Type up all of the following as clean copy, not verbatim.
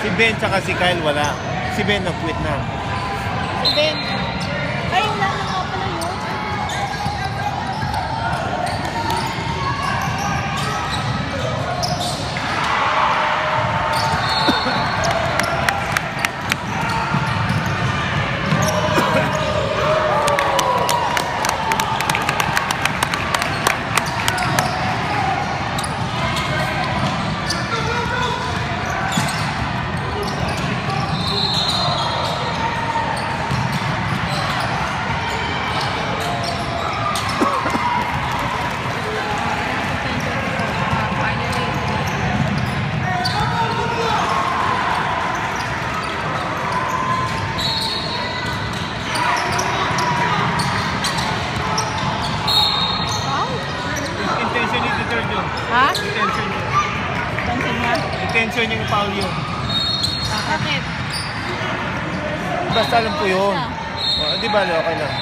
Si Ben tsaka si Kyle wala. Si Ben nag-quit na. Si Ben. Ay, wala na nga pala yun. Ha? Intention niya. Intention niya? Intention niya yung foul yun. Bakit? Basta alam ko yun. Di ba, okay lang.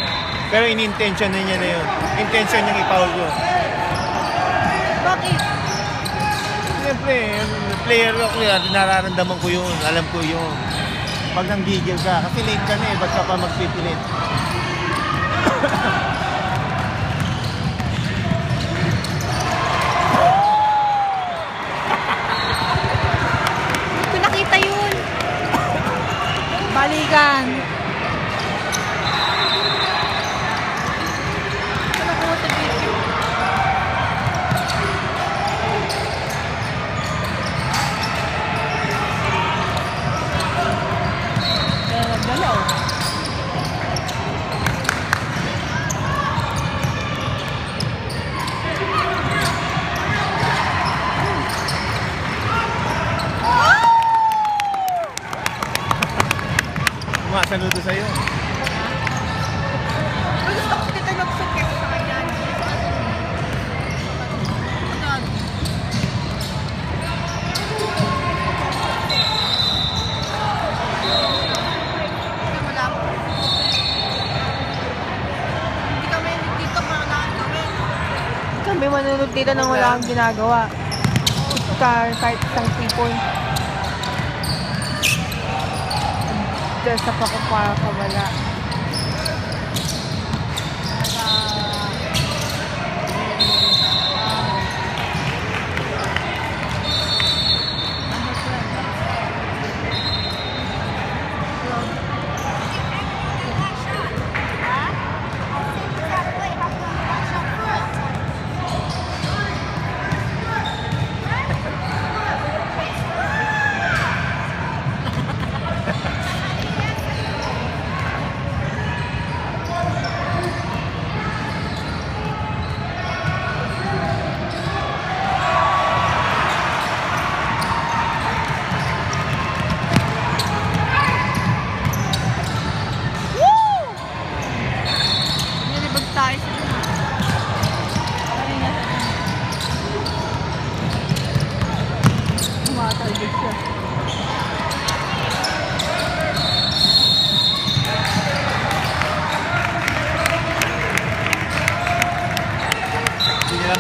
Pero in-intention na niya na yun. Intention niya i-foul yun. Bakit? Siyempre, player ako yan. Nararamdaman ko yun. Alam ko yun. Pag nanggigil ka. Kasi late ka na eh. Ba't ka pa magpipilit? Balikan. Galaw. Saludo sa'yo. Gusto ko kita nagsukit sa kanya. Hindi kami dito kailangan gawin. Kami manunod dito nang wala kang ginagawa. Kahit isang people. Dress up ako para kawala.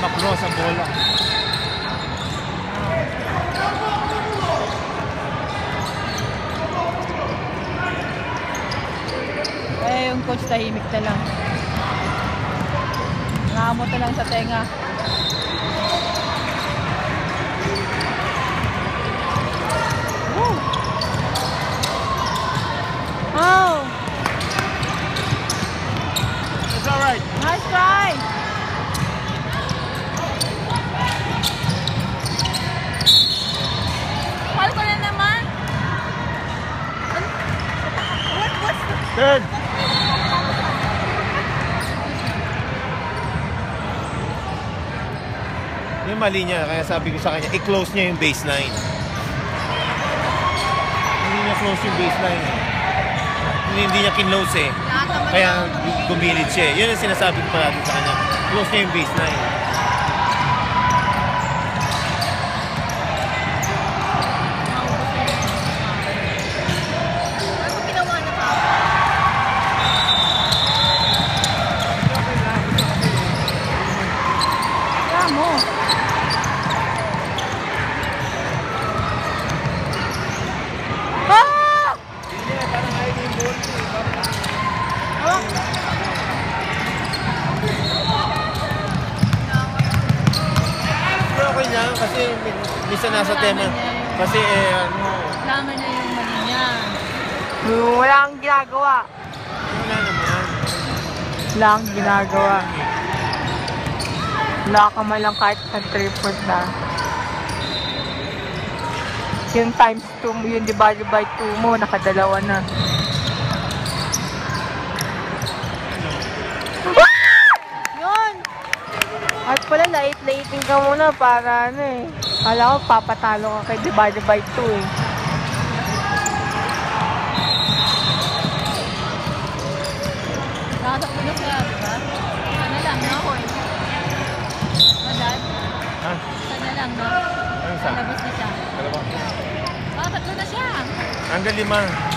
Makros ang bola. Yung coach tahimik na lang. Nangamot na lang sa tenga. Woo! Oh! It's alright. Nice try! Mahal ko na naman. What's the... Third. Yung mali niya, kaya sabi ko sa kanya, i-close niya yung baseline. Hindi niya close yung baseline. Hindi niya kinlose eh. Kaya gumilid siya eh. Yun ang sinasabi ko pala sa kanya. Close niya yung baseline. sistema. Laman niya yung- Kasi ano, Laman niya yung mali niya. Wala kang ginagawa. wala naman. Wala kang ginagawa. Wala ka man lang kahit sa 3 na. Yung times 2 mo, yung divided by 2 mo, nakadalawa na. Yun! At pala, lait-laiting ka muna para ano eh. Kala ko papatalo ka kay divided by 2 eh. Nakatakbo na siya, diba? Sana lang, no? Madad? Ha? Sana lang, no? Ano sa? Labas na siya. Dalawa. Nakatakbo na siya. Hanggang 5.